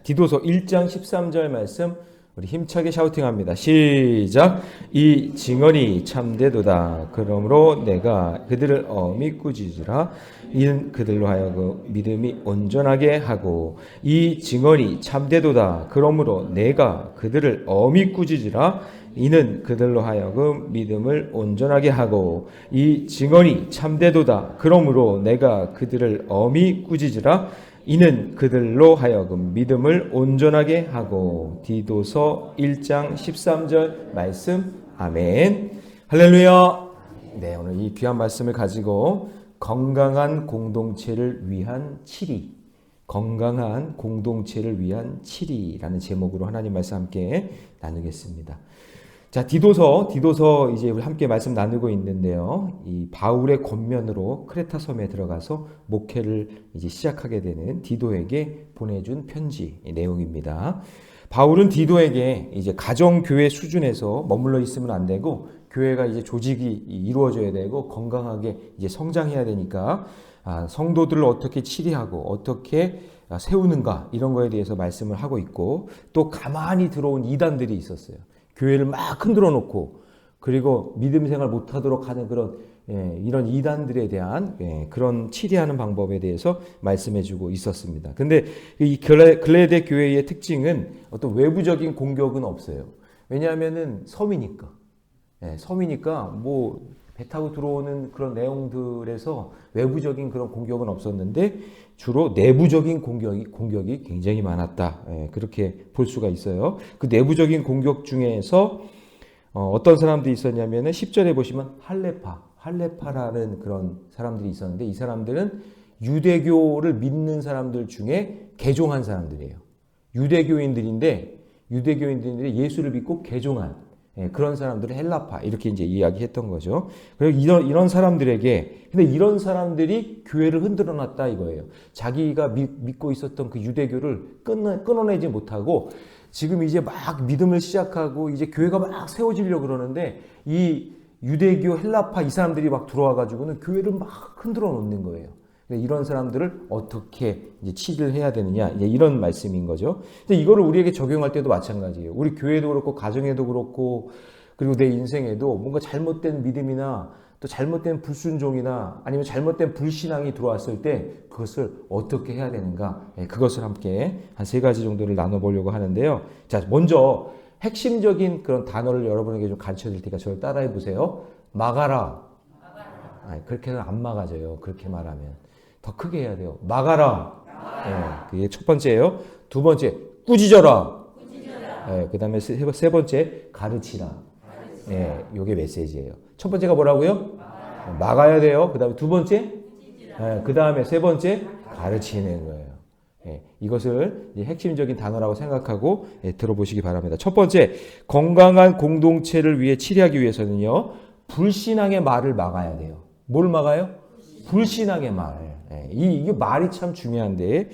디도서 1장 13절 말씀 우리 힘차게 샤우팅합니다. 시작. 이 증언이 참되도다. 그러므로 내가 그들을 엄히 꾸짖으라. 이는 그들로 하여금 믿음이 온전하게 하고 이 증언이 참되도다. 그러므로 내가 그들을 엄히 꾸짖으라. 이는 그들로 하여금 믿음을 온전하게 하고 이 증언이 참되도다. 그러므로 내가 그들을 엄히 꾸짖으라. 이는 그들로 하여금 믿음을 온전하게 하고. 디도서 1장 13절 말씀. 아멘. 할렐루야. 네, 오늘 이 귀한 말씀을 가지고 건강한 공동체를 위한 7위, 건강한 공동체를 위한 7위라는 제목으로 하나님 말씀 함께 나누겠습니다. 자, 디도서 이제 우리 함께 말씀 나누고 있는데요. 이 바울의 권면으로 크레타 섬에 들어가서 목회를 이제 시작하게 되는 디도에게 보내준 편지 내용입니다. 바울은 디도에게 이제 가정교회 수준에서 머물러 있으면 안 되고 교회가 이제 조직이 이루어져야 되고 건강하게 이제 성장해야 되니까 성도들을 어떻게 치리하고 어떻게 세우는가 이런 거에 대해서 말씀을 하고 있고, 또 가만히 들어온 이단들이 있었어요. 교회를 막 흔들어 놓고 그리고 믿음 생활 못하도록 하는 그런 이런 이단들에 대한 그런 치리하는 방법에 대해서 말씀해주고 있었습니다. 근데 이 글레데 교회의 특징은 어떤 외부적인 공격은 없어요. 왜냐하면은 섬이니까 뭐 배 타고 들어오는 그런 내용들에서 외부적인 그런 공격은 없었는데 주로 내부적인 공격이 굉장히 많았다. 그렇게 볼 수가 있어요. 그 내부적인 공격 중에서 어떤 사람들이 있었냐면은 10절에 보시면 할레파라는 그런 사람들이 있었는데, 이 사람들은 유대교를 믿는 사람들 중에 개종한 사람들이에요. 유대교인들인데 예수를 믿고 개종한 그런 사람들을 헬라파 이렇게 이제 이야기했던 거죠. 그리고 이런 사람들에게, 근데 이런 사람들이 교회를 흔들어 놨다 이거예요. 자기가 믿고 있었던 그 유대교를 끊어내지 못하고 지금 이제 막 믿음을 시작하고 이제 교회가 막 세워지려고 그러는데 이 유대교 헬라파 이 사람들이 막 들어와 가지고는 교회를 막 흔들어 놓는 거예요. 이런 사람들을 어떻게 이제 치료를 해야 되느냐, 이제 이런 말씀인 거죠. 근데 이거를 우리에게 적용할 때도 마찬가지예요. 우리 교회도 그렇고 가정에도 그렇고 그리고 내 인생에도 뭔가 잘못된 믿음이나 또 잘못된 불순종이나 아니면 잘못된 불신앙이 들어왔을 때 그것을 어떻게 해야 되는가, 그것을 함께 한 3가지 정도를 나눠보려고 하는데요. 자, 먼저 핵심적인 그런 단어를 여러분에게 좀 가르쳐 드릴 테니까 저를 따라해 보세요. 막아라. 그렇게는 안 막아져요. 그렇게 말하면. 더 크게 해야 돼요. 막아라. 그게 첫 번째예요. 두 번째, 꾸짖어라. 그 다음에 세 번째, 가르치라. 요게 메시지예요. 첫 번째가 뭐라고요? 막아야 돼요. 그 다음에 두 번째, 그 다음에 세 번째, 가르치는 거예요. 이것을 이제 핵심적인 단어라고 생각하고 들어보시기 바랍니다. 첫 번째, 건강한 공동체를 위해 치리하기 위해서는요, 불신앙의 말을 막아야 돼요. 뭘 막아요? 불신앙의 말. 이게 말이 참 중요한데,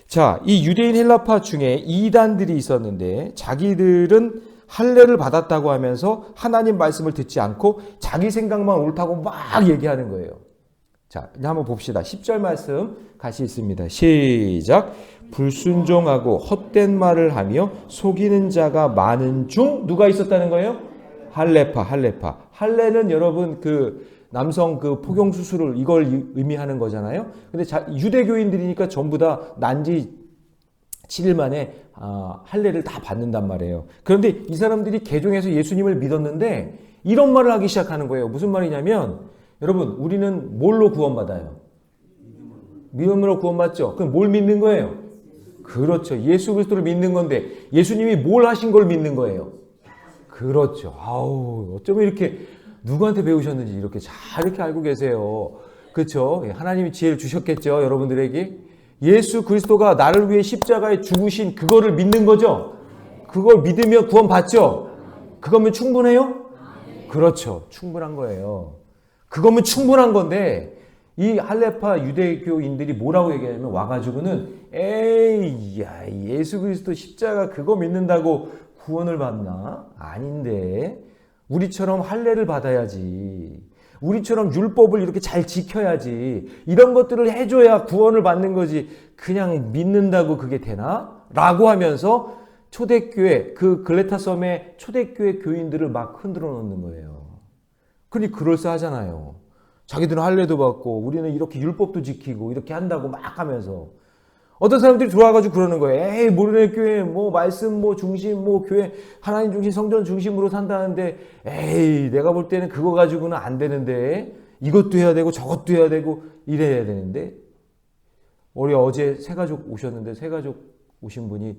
자, 이 유대인 헬라파 중에 이단들이 있었는데 자기들은 할례를 받았다고 하면서 하나님 말씀을 듣지 않고 자기 생각만 옳다고 막 얘기하는 거예요. 자, 이제 한번 봅시다. 10절 말씀 같이 있습니다. 시작. 불순종하고 헛된 말을 하며 속이는 자가 많은 중 누가 있었다는 거예요? 할례파. 할례는 여러분 그 남성 그 포경 수술을 이걸 의미하는 거잖아요. 근데 유대교인들이니까 전부 다 난지 7일 만에 할례를 다 받는단 말이에요. 그런데 이 사람들이 개종해서 예수님을 믿었는데 이런 말을 하기 시작하는 거예요. 무슨 말이냐면, 여러분, 우리는 뭘로 구원받아요? 믿음으로 구원받죠. 그럼 뭘 믿는 거예요? 그렇죠. 예수 그리스도를 믿는 건데 예수님이 뭘 하신 걸 믿는 거예요? 그렇죠. 아우, 어쩌면 이렇게 누구한테 배우셨는지 이렇게 알고 계세요. 그렇죠? 하나님이 지혜를 주셨겠죠, 여러분들에게. 예수 그리스도가 나를 위해 십자가에 죽으신 그거를 믿는 거죠. 그걸 믿으면 구원 받죠. 그거면 충분해요? 그렇죠. 충분한 거예요. 그거면 충분한 건데 이 할레파 유대교인들이 뭐라고 얘기하냐면 와가지고는 에이, 야, 예수 그리스도 십자가 그거 믿는다고 구원을 받나? 아닌데 우리처럼 할례를 받아야지. 우리처럼 율법을 이렇게 잘 지켜야지. 이런 것들을 해줘야 구원을 받는 거지. 그냥 믿는다고 그게 되나? 라고 하면서 초대교회, 그 글레타 섬의 초대교회 교인들을 막 흔들어 놓는 거예요. 그러니 그럴싸하잖아요. 자기들은 할례도 받고 우리는 이렇게 율법도 지키고 이렇게 한다고 막 하면서 어떤 사람들이 들어와가지고 그러는 거예요. 에이, 모르네 교회, 뭐, 말씀, 뭐, 중심, 뭐, 교회, 하나님 중심, 성전 중심으로 산다는데, 에이, 내가 볼 때는 그거 가지고는 안 되는데, 이것도 해야 되고, 저것도 해야 되고, 이래야 되는데, 우리 어제 새가족 오셨는데, 새가족 오신 분이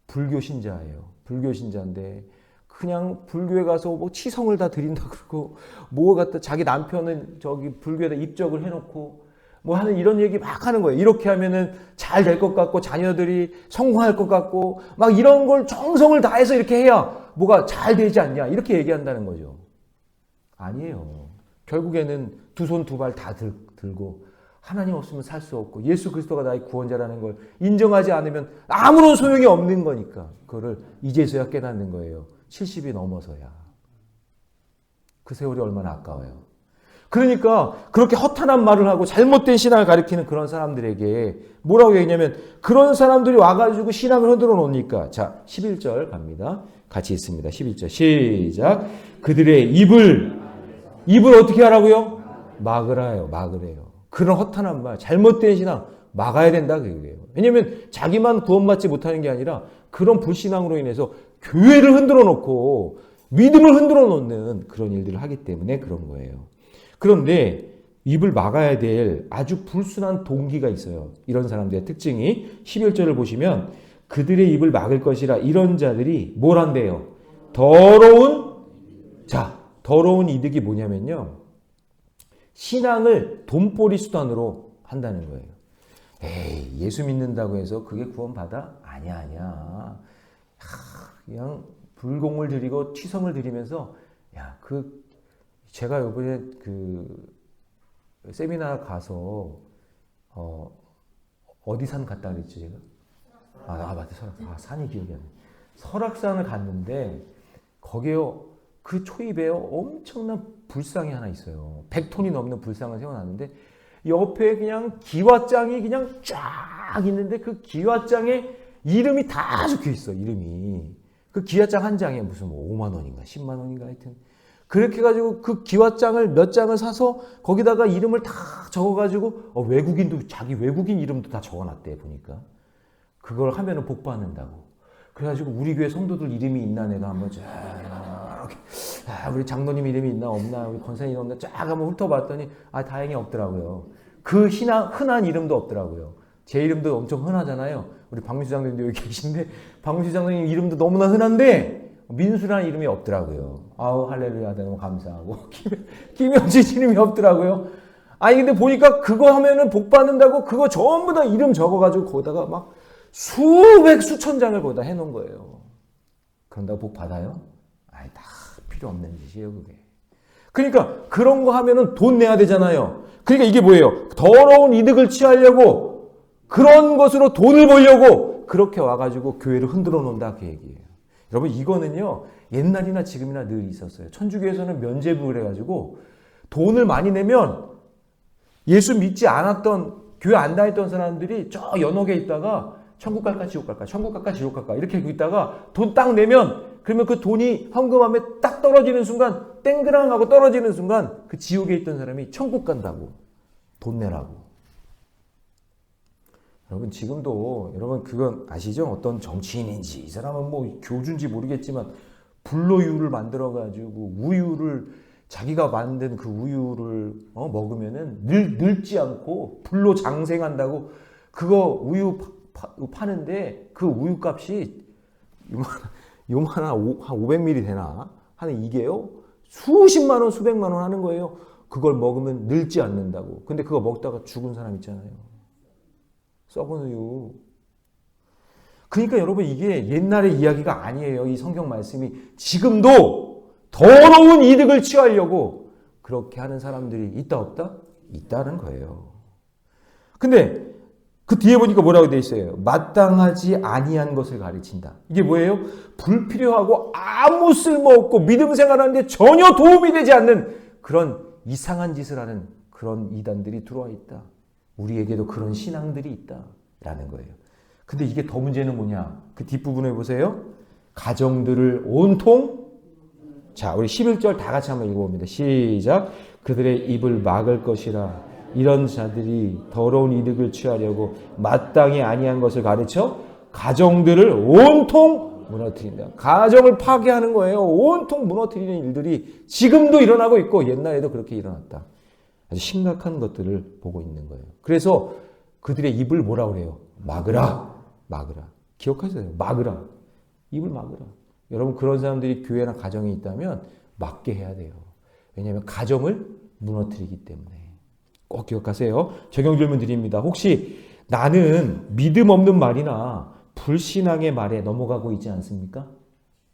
불교 신자예요. 불교 신자인데, 그냥 불교에 가서 뭐 치성을 다 드린다 그러고, 뭐 갖다 자기 남편은 저기 불교에다 입적을 해놓고, 뭐 하는 이런 얘기 막 하는 거예요. 이렇게 하면은 잘 될 것 같고 자녀들이 성공할 것 같고 막 이런 걸 정성을 다해서 이렇게 해야 뭐가 잘 되지 않냐 이렇게 얘기한다는 거죠. 아니에요. 결국에는 두 손 두 발 다 들고 하나님 없으면 살 수 없고 예수 그리스도가 나의 구원자라는 걸 인정하지 않으면 아무런 소용이 없는 거니까 그거를 이제서야 깨닫는 거예요. 70이 넘어서야. 그 세월이 얼마나 아까워요. 그러니까 그렇게 허탄한 말을 하고 잘못된 신앙을 가리키는 그런 사람들에게 뭐라고 얘기냐면 그런 사람들이 와가지고 신앙을 흔들어 놓으니까 자 11절 갑니다. 같이 있습니다. 11절 시작. 그들의 입을 어떻게 하라고요? 막으라요. 막으래요. 그런 허탄한 말 잘못된 신앙 막아야 된다 그거예요. 왜냐하면 자기만 구원받지 못하는 게 아니라 그런 불신앙으로 인해서 교회를 흔들어 놓고 믿음을 흔들어 놓는 그런 일들을 하기 때문에 그런 거예요. 그런데 입을 막아야 될 아주 불순한 동기가 있어요. 이런 사람들의 특징이 11절을 보시면 그들의 입을 막을 것이라 이런 자들이 뭘 한대요? 더러운 이득이 뭐냐면요. 신앙을 돈벌이 수단으로 한다는 거예요. 에이, 예수 믿는다고 해서 그게 구원받아? 아니야. 그냥 불공을 드리고 취성을 드리면서 제가 이번에 그 세미나 가서 어디 산 갔다 그랬지 제가? 맞다 설악산. 산이 기억이 안 나. 설악산을 갔는데 거기요 그 초입에요 엄청난 불상이 하나 있어요. 100톤이 넘는 불상을 세워놨는데 옆에 그냥 기와장이 그냥 쫙 있는데 그 기와장에 이름이 다 적혀 있어. 이름이 그 기와장 한 장에 무슨 뭐 5만 원인가 10만 원인가 하여튼. 그렇게 해가지고 그 기와장을 몇 장을 사서 거기다가 이름을 다 적어가지고 외국인도 자기 외국인 이름도 다 적어놨대 보니까 그걸 하면은 복 받는다고. 그래가지고 우리 교회 성도들 이름이 있나 내가 한번 쫙 우리 장로님 이름이 있나 없나 우리 권사님 없나 쫙 한번 훑어봤더니 다행히 없더라고요. 그 흔한 이름도 없더라고요. 제 이름도 엄청 흔하잖아요. 우리 박민수 장로님도 여기 계신데 박민수 장로님 이름도 너무나 흔한데 민수라는 이름이 없더라고요. 할렐루야, 너무 감사하고. 김영진 이름이 없더라고요. 근데 보니까 그거 하면은 복 받는다고 그거 전부 다 이름 적어가지고 거기다가 막 수천 장을 거기다 해놓은 거예요. 그런다고 복 받아요? 다 필요 없는 짓이에요, 그게. 그러니까 그런 거 하면은 돈 내야 되잖아요. 그러니까 이게 뭐예요? 더러운 이득을 취하려고 그런 것으로 돈을 벌려고 그렇게 와가지고 교회를 흔들어 놓는다, 그 얘기예요. 여러분 이거는요 옛날이나 지금이나 늘 있었어요. 천주교에서는 면죄부를 해가지고 돈을 많이 내면 예수 믿지 않았던 교회 안 다녔던 사람들이 저 연옥에 있다가 천국 갈까 지옥 갈까 천국 갈까 지옥 갈까 이렇게 있다가 돈 딱 내면 그러면 그 돈이 헌금함에 딱 떨어지는 순간 땡그랑 하고 떨어지는 순간 그 지옥에 있던 사람이 천국 간다고 돈 내라고. 여러분 지금도 여러분 그건 아시죠? 어떤 정치인인지 이 사람은 뭐 교주인지 모르겠지만 불로유를 만들어 가지고 우유를 자기가 만든 그 우유를 먹으면은 늙지 않고 불로 장생한다고 그거 우유 파는데 그 우유 값이 요만한 한 500ml 되나 하는 이게요 수십만 원 수백만 원 하는 거예요. 그걸 먹으면 늙지 않는다고. 근데 그거 먹다가 죽은 사람 있잖아요. 썩은 우유. 그러니까 여러분 이게 옛날의 이야기가 아니에요. 이 성경 말씀이 지금도 더러운 이득을 취하려고 그렇게 하는 사람들이 있다 없다? 있다는 거예요. 근데 그 뒤에 보니까 뭐라고 되어 있어요? 마땅하지 아니한 것을 가르친다. 이게 뭐예요? 불필요하고 아무 쓸모없고 믿음 생활하는데 전혀 도움이 되지 않는 그런 이상한 짓을 하는 그런 이단들이 들어와 있다. 우리에게도 그런 신앙들이 있다라는 거예요. 근데 이게 더 문제는 뭐냐? 그 뒷부분에 보세요. 가정들을 온통, 자, 우리 11절 다 같이 한번 읽어봅니다. 시작. 그들의 입을 막을 것이라. 이런 자들이 더러운 이득을 취하려고 마땅히 아니한 것을 가르쳐 가정들을 온통 무너뜨린다. 가정을 파괴하는 거예요. 온통 무너뜨리는 일들이 지금도 일어나고 있고 옛날에도 그렇게 일어났다. 아주 심각한 것들을 보고 있는 거예요. 그래서 그들의 입을 뭐라 그래요? 막으라. 막으라. 기억하세요. 막으라. 입을 막으라. 여러분 그런 사람들이 교회나 가정에 있다면 막게 해야 돼요. 왜냐하면 가정을 무너뜨리기 때문에. 꼭 기억하세요. 적용 질문 드립니다. 혹시 나는 믿음 없는 말이나 불신앙의 말에 넘어가고 있지 않습니까?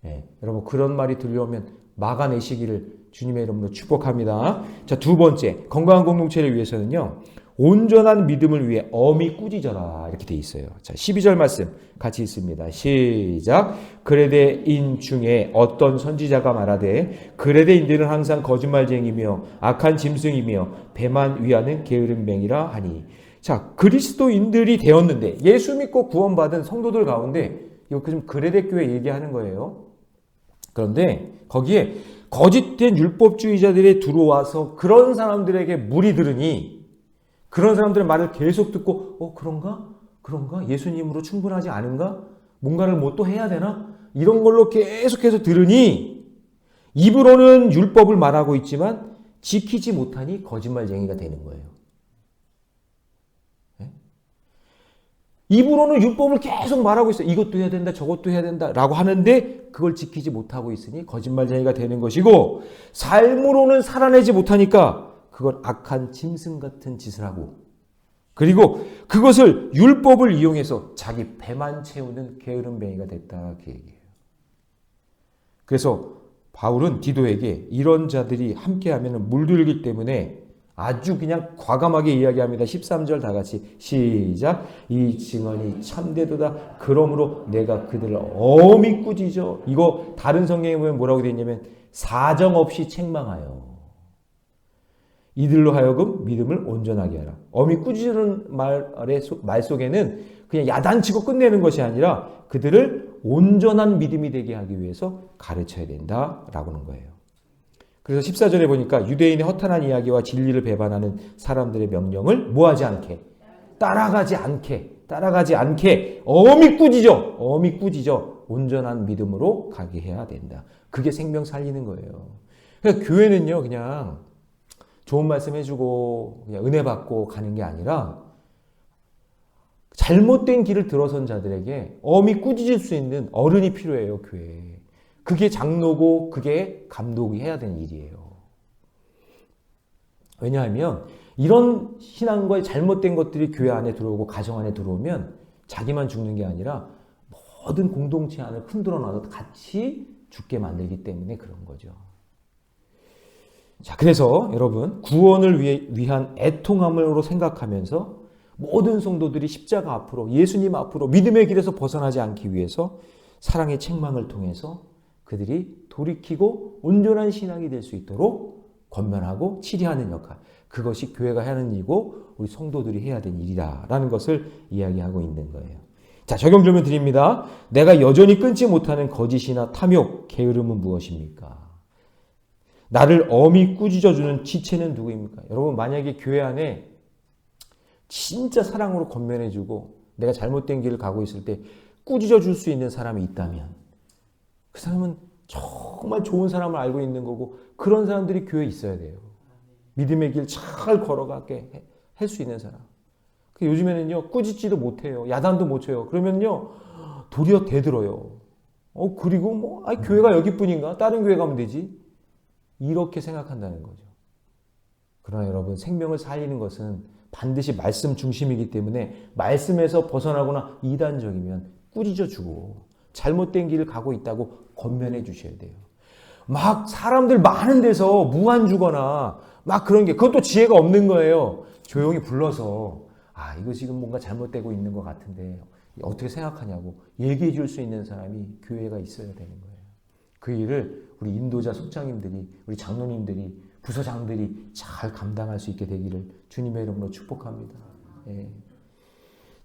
네. 여러분 그런 말이 들려오면 막아내시기를 주님의 이름으로 축복합니다. 자, 두 번째, 건강한 공동체를 위해서는요. 온전한 믿음을 위해 엄히 꾸짖어라 이렇게 돼 있어요. 자, 12절 말씀 같이 있습니다. 시작. 그레데인 중에 어떤 선지자가 말하되 그레데인들은 항상 거짓말쟁이며 악한 짐승이며 배만 위하는 게으른 맹이라 하니. 자, 그리스도인들이 되었는데 예수 믿고 구원받은 성도들 가운데 이거 좀 그레데 교회 얘기하는 거예요. 그런데 거기에 거짓된 율법주의자들이 들어와서 그런 사람들에게 물이 들으니 그런 사람들의 말을 계속 듣고 그런가? 예수님으로 충분하지 않은가? 뭔가를 뭐 또 해야 되나? 이런 걸로 계속해서 들으니 입으로는 율법을 말하고 있지만 지키지 못하니 거짓말쟁이가 되는 거예요. 네? 입으로는 율법을 계속 말하고 있어요. 이것도 해야 된다, 저것도 해야 된다 라고 하는데 그걸 지키지 못하고 있으니 거짓말쟁이가 되는 것이고 삶으로는 살아내지 못하니까 그걸 악한 짐승 같은 짓을 하고 그리고 그것을 율법을 이용해서 자기 배만 채우는 게으른 뱅이가 됐다 그 얘기예요. 그래서 바울은 디도에게 이런 자들이 함께하면 물들기 때문에 아주 그냥 과감하게 이야기합니다. 13절 다 같이 시작. 이 증언이 참되도다. 그러므로 내가 그들을 엄히 꾸짖어. 이거 다른 성경에 보면 뭐라고 되어 있냐면 사정없이 책망하여. 이들로 하여금 믿음을 온전하게 하라. 엄히 꾸짖는 말 속에는 그냥 야단치고 끝내는 것이 아니라 그들을 온전한 믿음이 되게 하기 위해서 가르쳐야 된다라고는 거예요. 그래서 14절에 보니까 유대인의 허탄한 이야기와 진리를 배반하는 사람들의 명령을 뭐하지 않게? 따라가지 않게 엄히 꾸짖어 온전한 믿음으로 가게 해야 된다. 그게 생명 살리는 거예요. 그러니까 교회는요 그냥 좋은 말씀 해주고 그냥 은혜 받고 가는 게 아니라 잘못된 길을 들어선 자들에게 엄히 꾸짖을 수 있는 어른이 필요해요. 교회에. 그게 장로고 그게 감독이 해야 되는 일이에요. 왜냐하면 이런 신앙과의 잘못된 것들이 교회 안에 들어오고 가정 안에 들어오면 자기만 죽는 게 아니라 모든 공동체 안을 흔들어 놔서 같이 죽게 만들기 때문에 그런 거죠. 자, 그래서 여러분 구원을 위한 애통함으로 생각하면서 모든 성도들이 십자가 앞으로 예수님 앞으로 믿음의 길에서 벗어나지 않기 위해서 사랑의 책망을 통해서 그들이 돌이키고 온전한 신앙이 될 수 있도록 권면하고 치리하는 역할. 그것이 교회가 하는 일이고 우리 성도들이 해야 되는 일이다라는 것을 이야기하고 있는 거예요. 자, 적용 질문 드립니다. 내가 여전히 끊지 못하는 거짓이나 탐욕, 게으름은 무엇입니까? 나를 엄히 꾸짖어주는 지체는 누구입니까? 여러분 만약에 교회 안에 진짜 사랑으로 권면해주고 내가 잘못된 길을 가고 있을 때 꾸짖어줄 수 있는 사람이 있다면 그 사람은 정말 좋은 사람을 알고 있는 거고 그런 사람들이 교회에 있어야 돼요. 믿음의 길 잘 걸어가게 할 수 있는 사람. 요즘에는요 꾸짖지도 못해요. 야단도 못 쳐요. 그러면요 도리어 대들어요. 그리고 교회가 여기뿐인가? 다른 교회 가면 되지. 이렇게 생각한다는 거죠. 그러나 여러분 생명을 살리는 것은 반드시 말씀 중심이기 때문에 말씀에서 벗어나거나 이단적이면 꾸짖어주고 잘못된 길을 가고 있다고 권면해 주셔야 돼요. 막 사람들 많은 데서 무한 주거나 막 그런 게 그것도 지혜가 없는 거예요. 조용히 불러서 이거 지금 뭔가 잘못되고 있는 것 같은데 어떻게 생각하냐고 얘기해 줄 수 있는 사람이 교회가 있어야 되는 거예요. 그 일을 우리 인도자 속장님들이 우리 장로님들이 부서장들이 잘 감당할 수 있게 되기를 주님의 이름으로 축복합니다. 예.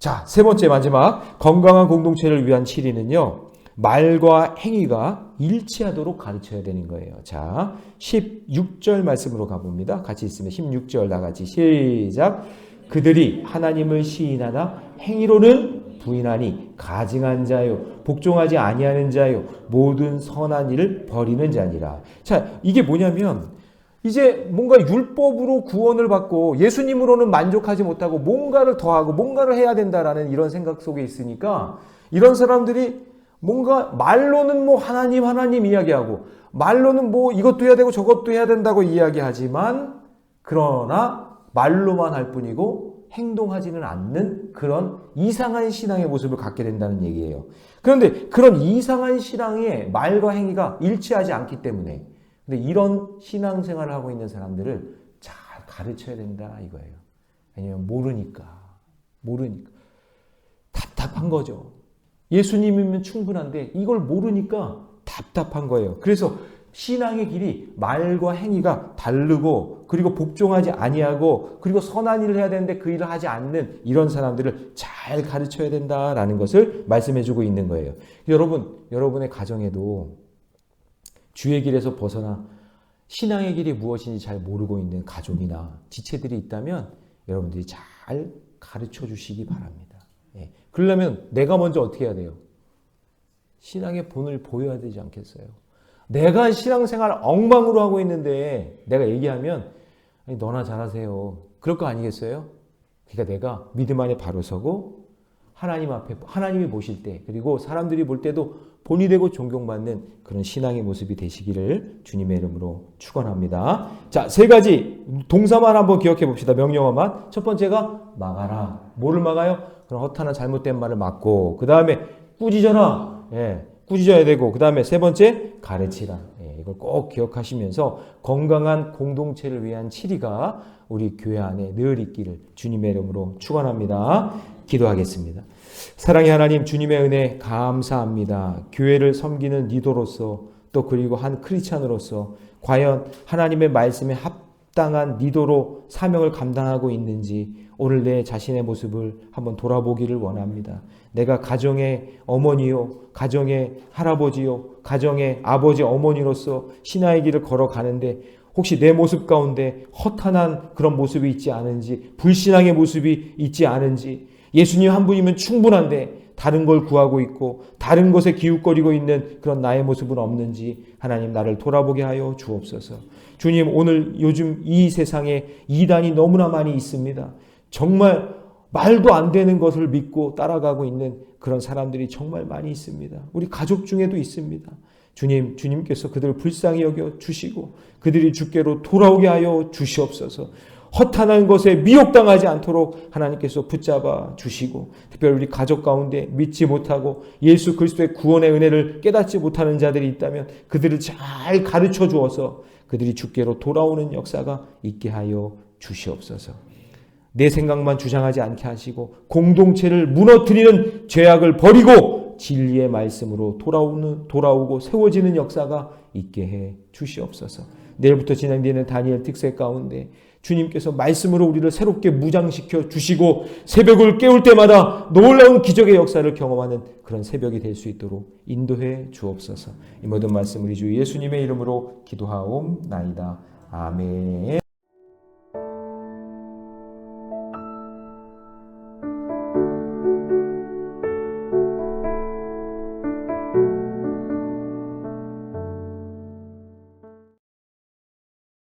자, 세 번째 마지막 건강한 공동체를 위한 7위는요. 말과 행위가 일치하도록 가르쳐야 되는 거예요. 자, 16절 말씀으로 가봅니다. 같이 있으면 16절 다 같이 시작. 그들이 하나님을 시인하나 행위로는 부인하니 가증한 자요 복종하지 아니하는 자요 모든 선한 일을 버리는 자니라. 자, 이게 뭐냐면 이제 뭔가 율법으로 구원을 받고 예수님으로는 만족하지 못하고 뭔가를 더하고 뭔가를 해야 된다라는 이런 생각 속에 있으니까 이런 사람들이 뭔가 말로는 뭐 하나님 이야기하고 말로는 뭐 이것도 해야 되고 저것도 해야 된다고 이야기하지만 그러나 말로만 할 뿐이고 행동하지는 않는 그런 이상한 신앙의 모습을 갖게 된다는 얘기예요. 그런데 그런 이상한 신앙의 말과 행위가 일치하지 않기 때문에 근데 이런 신앙생활을 하고 있는 사람들을 잘 가르쳐야 된다 이거예요. 왜냐하면 모르니까 답답한 거죠. 예수님이면 충분한데 이걸 모르니까 답답한 거예요. 그래서 신앙의 길이 말과 행위가 다르고 그리고 복종하지 아니하고 그리고 선한 일을 해야 되는데 그 일을 하지 않는 이런 사람들을 잘 가르쳐야 된다라는 것을 말씀해주고 있는 거예요. 여러분의 가정에도 주의 길에서 벗어나 신앙의 길이 무엇인지 잘 모르고 있는 가족이나 지체들이 있다면 여러분들이 잘 가르쳐 주시기 바랍니다. 예. 그러려면 내가 먼저 어떻게 해야 돼요? 신앙의 본을 보여야 되지 않겠어요? 내가 신앙생활 엉망으로 하고 있는데 내가 얘기하면 아니, 너나 잘하세요. 그럴 거 아니겠어요? 그러니까 내가 믿음 안에 바로 서고 하나님 앞에 하나님이 보실 때 그리고 사람들이 볼 때도 본이 되고 존경받는 그런 신앙의 모습이 되시기를 주님의 이름으로 축원합니다. 자, 세 가지 동사만 한번 기억해 봅시다. 명령어만. 첫 번째가 막아라. 뭐를 막아요? 그런 허탄한 잘못된 말을 막고 그 다음에 꾸짖어라. 예, 꾸짖어야 되고 그 다음에 세 번째 가르치라. 예, 이걸 꼭 기억하시면서 건강한 공동체를 위한 7위가 우리 교회 안에 늘 있기를 주님의 이름으로 축원합니다. 기도하겠습니다. 사랑의 하나님 주님의 은혜 감사합니다. 교회를 섬기는 리더로서 또 그리고 한 크리스찬으로서 과연 하나님의 말씀에 합당한 리더로 사명을 감당하고 있는지 오늘 내 자신의 모습을 한번 돌아보기를 원합니다. 내가 가정의 어머니요, 가정의 할아버지요, 가정의 아버지 어머니로서 신앙의 길을 걸어가는데 혹시 내 모습 가운데 허탄한 그런 모습이 있지 않은지 불신앙의 모습이 있지 않은지 예수님 한 분이면 충분한데 다른 걸 구하고 있고 다른 것에 기웃거리고 있는 그런 나의 모습은 없는지 하나님 나를 돌아보게 하여 주옵소서. 주님 오늘 요즘 이 세상에 이단이 너무나 많이 있습니다. 정말 말도 안 되는 것을 믿고 따라가고 있는 그런 사람들이 정말 많이 있습니다. 우리 가족 중에도 있습니다. 주님께서 그들을 불쌍히 여겨 주시고 그들이 주께로 돌아오게 하여 주시옵소서. 허탄한 것에 미혹당하지 않도록 하나님께서 붙잡아 주시고 특별히 우리 가족 가운데 믿지 못하고 예수 그리스도의 구원의 은혜를 깨닫지 못하는 자들이 있다면 그들을 잘 가르쳐 주어서 그들이 주께로 돌아오는 역사가 있게 하여 주시옵소서. 내 생각만 주장하지 않게 하시고 공동체를 무너뜨리는 죄악을 버리고 진리의 말씀으로 돌아오고 세워지는 역사가 있게 해 주시옵소서. 내일부터 진행되는 다니엘 특세 가운데 주님께서 말씀으로 우리를 새롭게 무장시켜 주시고 새벽을 깨울 때마다 놀라운 기적의 역사를 경험하는 그런 새벽이 될 수 있도록 인도해 주옵소서. 이 모든 말씀 우리 주 예수님의 이름으로 기도하옵나이다. 아멘.